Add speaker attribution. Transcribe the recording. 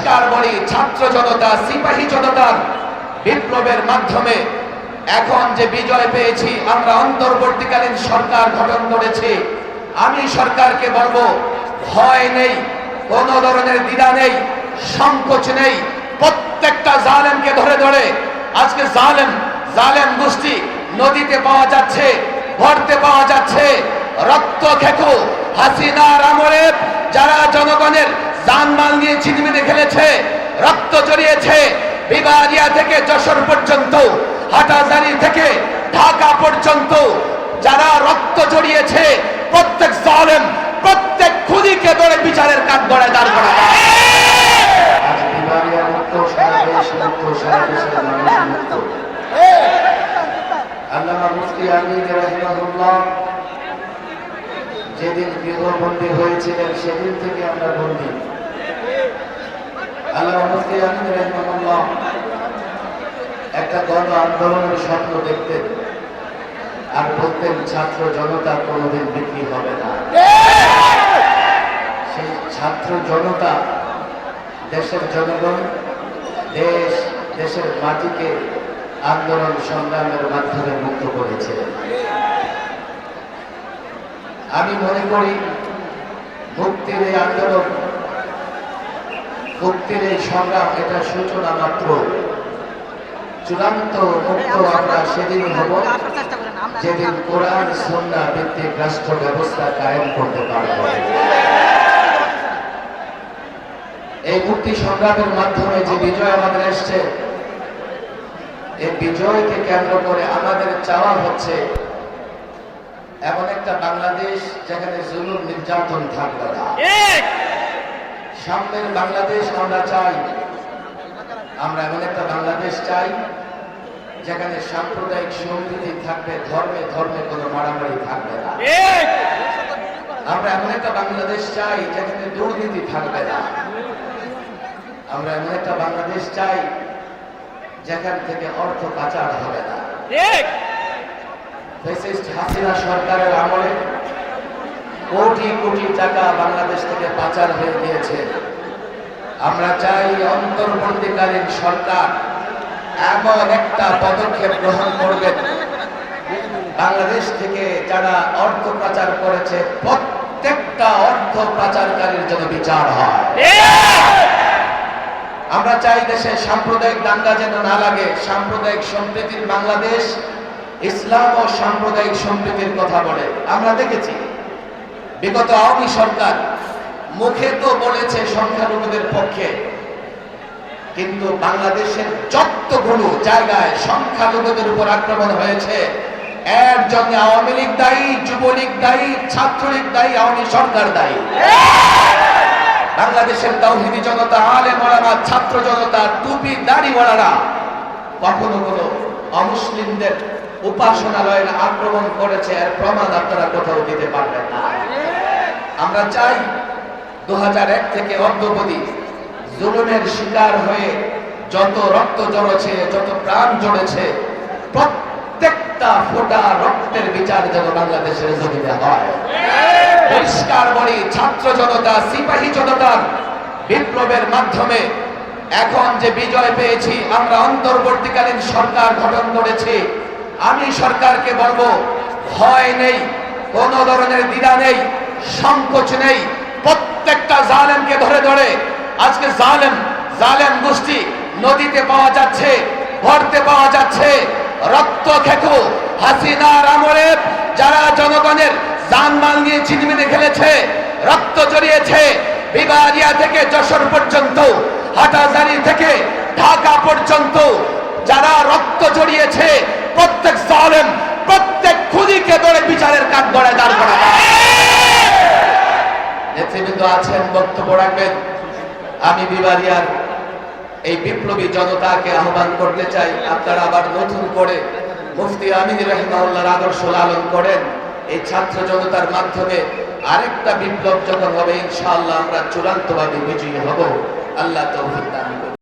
Speaker 1: পরিষ্কার বলি, ছাত্র জনতা সিপাহী জনতার বিপ্লবের মাধ্যমে এখন যে বিজয় পেয়েছি, আমরা অন্তর্বর্তীকালীন সরকার গঠন করেছি। আমি সরকারকে বলবো, ভয় নেই, কোন ধরনের দ্বিধা নেই, সংকোচ নেই। প্রত্যেকটা জালেমকে ধরে ধরে আজকে জালেম গোষ্ঠী নদীতে পাওয়া যাচ্ছে, ভরতে পাওয়া যাচ্ছে। রক্ত খেকো হাসিনার আমলে যারা জনগণের জানমাল নিয়ে ছিনিমিনি খেলেছে, রক্ত জড়িয়েছে, বিবারিয়া থেকে যশোর পর্যন্ত, হাটাজারি থেকে ঢাকা পর্যন্ত যারা রক্ত জড়িয়েছে, প্রত্যেক জালেম, প্রত্যেক খুনিকে ধরে বিচারের কাঠ গড়ায় দাঁড় করা।
Speaker 2: আল্লামা মুফতি আমিন রাহিমাহুল্লাহ যেদিন গৃহবন্দী হয়েছিলেন সেদিন থেকে আমরা বন্দী। আল্লামা মুফতি আমিন রাহিমাহুল্লাহ একটা গণ আন্দোলনের স্বপ্ন দেখতেন আর বলতেন, ছাত্র জনতা কোনোদিন বিক্রি হবে না। সেই ছাত্র জনতা দেশের জনগণ, দেশের মাটিকে আন্দোলন সংগ্রামের মাধ্যমে মুক্ত করেছে। আমি মনে করি মুক্তির এই আন্দোলন, মুক্তির এই সংগ্রাম, এটা সূচনা মাত্র। চূড়ান্ত মুক্ত আমরা সেদিনই হব যেদিন কোরআন সুন্নাহ ভিত্তিক রাষ্ট্র ব্যবস্থা কায়েম করতে পারব। এই মুক্তি সংগ্রামের মাধ্যমে যে বিজয় আমাদের এসছে, এই বিজয়কে কেন্দ্র করে আমাদের চাওয়া হচ্ছে এমন একটা বাংলাদেশ যেখানে জুলুম নির্যাতন থাকবে না। সামনের বাংলাদেশ আমরা চাই, আমরা এমন একটা বাংলাদেশ চাই যেখানে সাম্প্রদায়িক সম্প্রীতি থাকবে, ধর্মে ধর্মে কোনো মারামারি থাকবে না। আমরা এমন একটা বাংলাদেশ চাই যেখানে দুর্নীতি থাকবে না। আমরা এমন একটা বাংলাদেশ চাই যেখান থেকে অর্থ পাচার হবে না। হাসিনা সরকারের আমলে কোটি কোটি টাকা বাংলাদেশ থেকে পাচার হয়ে গিয়েছে। আমরা চাই অন্তর্বর্তীকালীন সরকার এমন একটা পদক্ষেপ গ্রহণ করবেন, বাংলাদেশ থেকে যারা অর্থ পাচার করেছে প্রত্যেকটা অর্থ পাচারকারীর জন্য বিচার হয়। আমরা চাই দেশে সাম্প্রদায়িক দাঙ্গা যেন না লাগে। সাম্প্রদায়িক সম্প্রীতির বাংলাদেশ, ইসলাম ও সাম্প্রদায়িক সম্প্রীতির কথা বলে। আমরা দেখেছি বিগত আওয়ামী সরকার মুখে তো বলেছে সংখ্যালঘুদের পক্ষে, কিন্তু বাংলাদেশের যতগুলো জায়গায় সংখ্যালঘুদের উপর আক্রমণ হয়েছে, এর জন্য আওয়ামী লীগ দায়ী, যুবলীগ দায়ী, ছাত্রলীগ দায়ী, আওয়ামী সরকার দায়ী। বাংলাদেশের তাওহীদি জনতা, আলেম ওলামা, ছাত্র জনতা, টুপি দাড়িওয়ালারা কখনো কোনো অমুসলিমদের উপাসনালয়ের আক্রমণ করেছে, এর প্রমাণ আপনারা কোথাও দিতে পারবেন না। আমরা চাই 2001 থেকে অদ্যাবধি জুলুমের শিকার হয়ে যত রক্ত ঝরেছে, যত প্রাণ ঝরেছে, প্রত্যেকটা ফোঁটা রক্তের বিচার যেন বাংলাদেশের জমিনে হয়। পরিষ্কার বলি, ছাত্র জনতা সিপাহী জনতার বিপ্লবের মাধ্যমে এখন যে বিজয় পেয়েছি, আমরা অন্তর্বর্তীকালীন সরকার গঠন করেছি। আমি সরকারকে বলবো, ভয় নেই, কোন ধরনের দ্বিধা নেই, সংকোচ নেই। প্রত্যেকটা জালেমকে ধরে ধরে আজকে জালেম গোষ্ঠী নদীতে পাওয়া যাচ্ছে, ভরতে পাওয়া যাচ্ছে। রক্ত খেকো হাসিনার আমলে যারা জনগণের জানমাল নিয়ে ছিনিমিনি খেলেছে, রক্ত জড়িয়েছে, বিবারিয়া থেকে যশোর পর্যন্ত, হাটাজারি থেকে ঢাকা পর্যন্ত যারা রক্ত জড়িয়েছে, প্রত্যেক জালেম, প্রত্যেক খুনিকে ধরে বিচারের কাঠ গড়ায় দাঁড় করা। নেতৃবৃন্দ আছেন, বক্তব্য রাখবেন। আমি বিবারিয়ার এই বিপ্লবী জনতাকে আহ্বান করতে চাই, আপনারা আবার নতুন করে মুফতি আমিন রাহিমাহুল্লাহর আদর্শ লালন করেন। এই ছাত্র জনতার মাধ্যমে আরেকটা বিপ্লব যখন হবে, ইনশাআল্লাহ আমরা চূড়ান্তভাবে বিজয়ী হব। আল্লাহ তৌফিক দান।